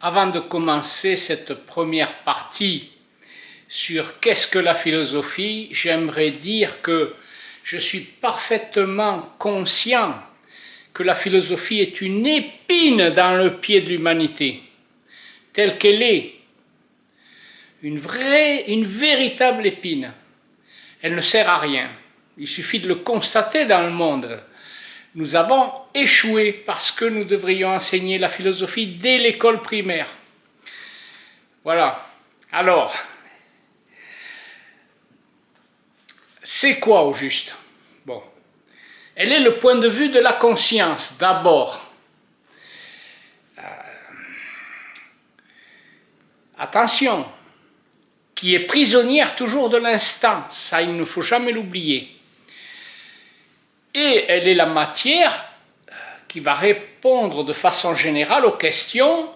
Avant de commencer cette première partie sur qu'est-ce que la philosophie, j'aimerais dire que je suis parfaitement conscient que la philosophie est une épine dans le pied de l'humanité, telle qu'elle est, une véritable épine. Elle ne sert à rien. Il suffit de le constater dans le monde. Nous avons échoué parce que nous devrions enseigner la philosophie dès l'école primaire. Voilà. Alors, c'est quoi au juste? Bon. Elle est le point de vue de la conscience, d'abord. Attention, qui est prisonnière toujours de l'instant, ça il ne faut jamais l'oublier. Et elle est la matière qui va répondre de façon générale aux questions: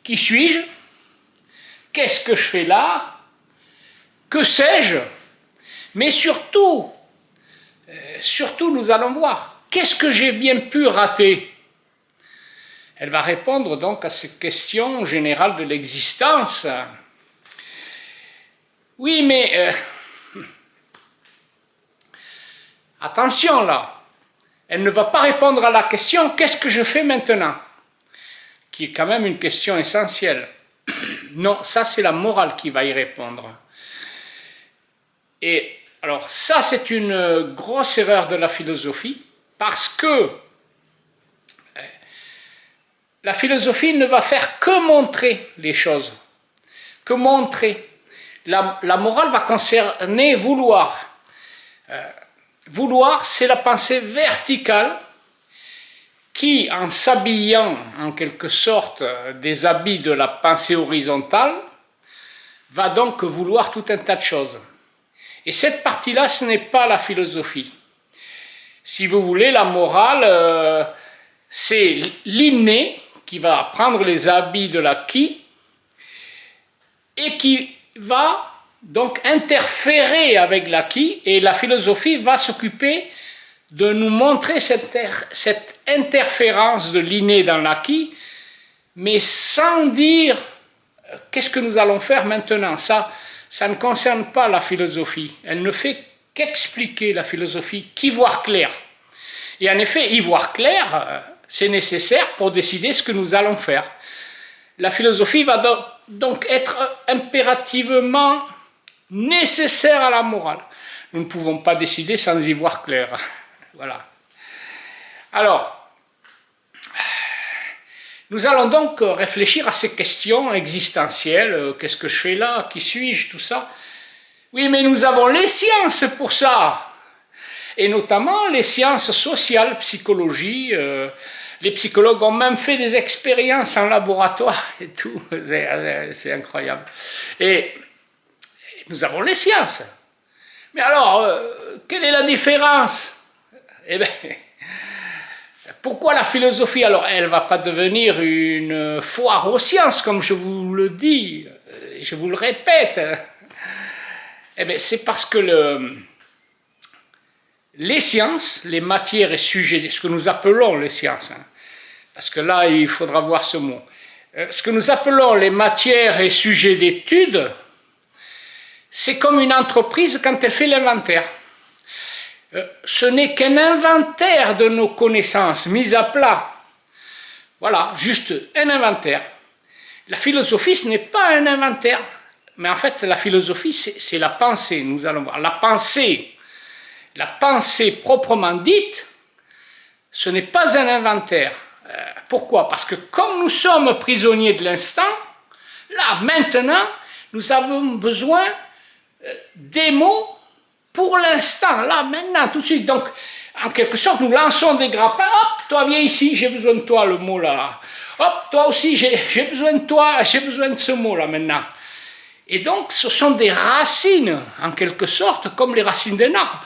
qui suis-je? Qu'est-ce que je fais là? Que sais-je? Mais surtout, nous allons voir, qu'est-ce que j'ai bien pu rater? Elle va répondre donc à ces questions générales de l'existence. Oui, mais attention là, elle ne va pas répondre à la question « qu'est-ce que je fais maintenant ?» qui est quand même une question essentielle. Non, ça c'est la morale qui va y répondre. Et alors ça c'est une grosse erreur de la philosophie, parce que la philosophie ne va faire que montrer les choses, que montrer. La morale va concerner vouloir. Vouloir, c'est la pensée verticale qui, en s'habillant en quelque sorte des habits de la pensée horizontale, va donc vouloir tout un tas de choses. Et cette partie-là, ce n'est pas la philosophie. Si vous voulez, la morale, c'est l'inné qui va prendre les habits de l'acquis et qui va donc interférer avec l'acquis, et la philosophie va s'occuper de nous montrer cette interférence de l'inné dans l'acquis, mais sans dire qu'est-ce que nous allons faire maintenant. Ça ne concerne pas la philosophie. Elle ne fait qu'expliquer la philosophie, qu'y voir clair. Et en effet, y voir clair, c'est nécessaire pour décider ce que nous allons faire. La philosophie va donc être impérativement nécessaire à la morale. Nous ne pouvons pas décider sans y voir clair. Voilà. Alors, nous allons donc réfléchir à ces questions existentielles. Qu'est-ce que je fais là? Qui suis-je? Tout ça. Oui, mais nous avons les sciences pour ça. Et notamment les sciences sociales, psychologie. Les psychologues ont même fait des expériences en laboratoire et tout. C'est incroyable. Et nous avons les sciences. Mais alors, quelle est la différence? Eh bien, pourquoi la philosophie? Alors, elle ne va pas devenir une foire aux sciences, comme je vous le dis, je vous le répète. Eh bien, c'est parce que les sciences, les matières et sujets, ce que nous appelons les sciences, parce que là, il faudra voir ce mot, ce que nous appelons les matières et sujets d'étude, c'est comme une entreprise quand elle fait l'inventaire. Ce n'est qu'un inventaire de nos connaissances mises à plat. Voilà, juste un inventaire. La philosophie, ce n'est pas un inventaire, mais en fait, la philosophie, c'est la pensée. Nous allons voir. La pensée proprement dite, ce n'est pas un inventaire. Pourquoi? Parce que comme nous sommes prisonniers de l'instant, là, maintenant, nous avons besoin des mots pour l'instant, là, maintenant, tout de suite. Donc, en quelque sorte, nous lançons des grappins. Hop, toi, viens ici, j'ai besoin de toi, le mot là. Hop, toi aussi, j'ai besoin de toi, j'ai besoin de ce mot là, maintenant. Et donc, ce sont des racines, en quelque sorte, comme les racines d'un arbre.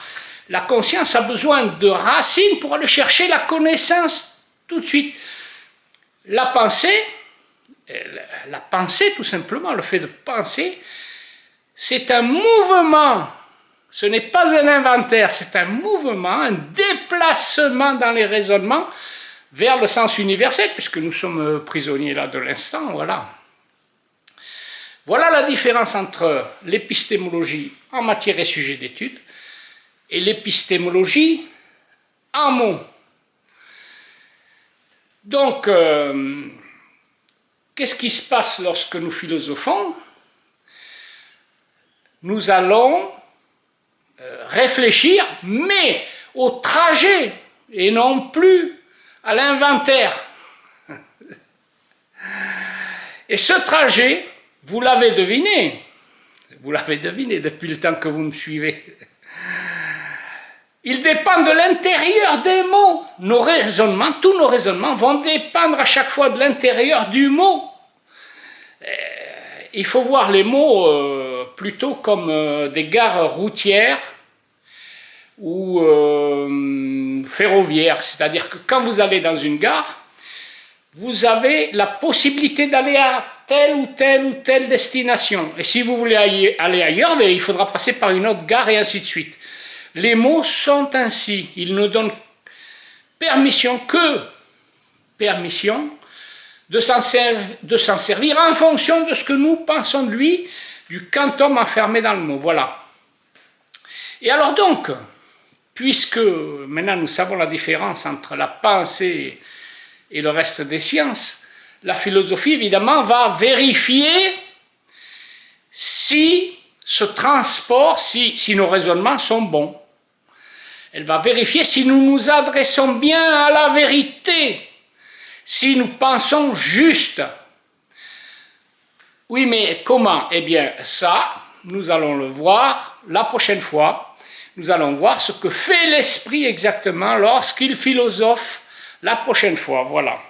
La conscience a besoin de racines pour aller chercher la connaissance tout de suite. La pensée, tout simplement, le fait de penser, c'est un mouvement, ce n'est pas un inventaire, c'est un mouvement, un déplacement dans les raisonnements vers le sens universel, puisque nous sommes prisonniers là de l'instant, voilà. Voilà la différence entre l'épistémologie en matière et sujet d'étude et l'épistémologie en mots. Donc, qu'est-ce qui se passe lorsque nous philosophons? Nous allons réfléchir, mais au trajet et non plus à l'inventaire. Et ce trajet, vous l'avez deviné depuis le temps que vous me suivez. Il dépend de l'intérieur des mots. Nos raisonnements, tous nos raisonnements vont dépendre à chaque fois de l'intérieur du mot. Il faut voir les mots plutôt comme des gares routières ou ferroviaires. C'est-à-dire que quand vous allez dans une gare, vous avez la possibilité d'aller à telle ou telle destination. Et si vous voulez aller ailleurs, il faudra passer par une autre gare et ainsi de suite. Les mots sont ainsi. Ils nous donnent permission de s'en servir en fonction de ce que nous pensons de lui, du quantum enfermé dans le mot. Voilà. Et alors donc, puisque maintenant nous savons la différence entre la pensée et le reste des sciences, la philosophie évidemment va vérifier si ce transport, si nos raisonnements sont bons. Elle va vérifier si nous nous adressons bien à la vérité, si nous pensons juste. Oui, mais comment? Eh bien, ça, nous allons le voir la prochaine fois. Nous allons voir ce que fait l'esprit exactement lorsqu'il philosophe la prochaine fois. Voilà.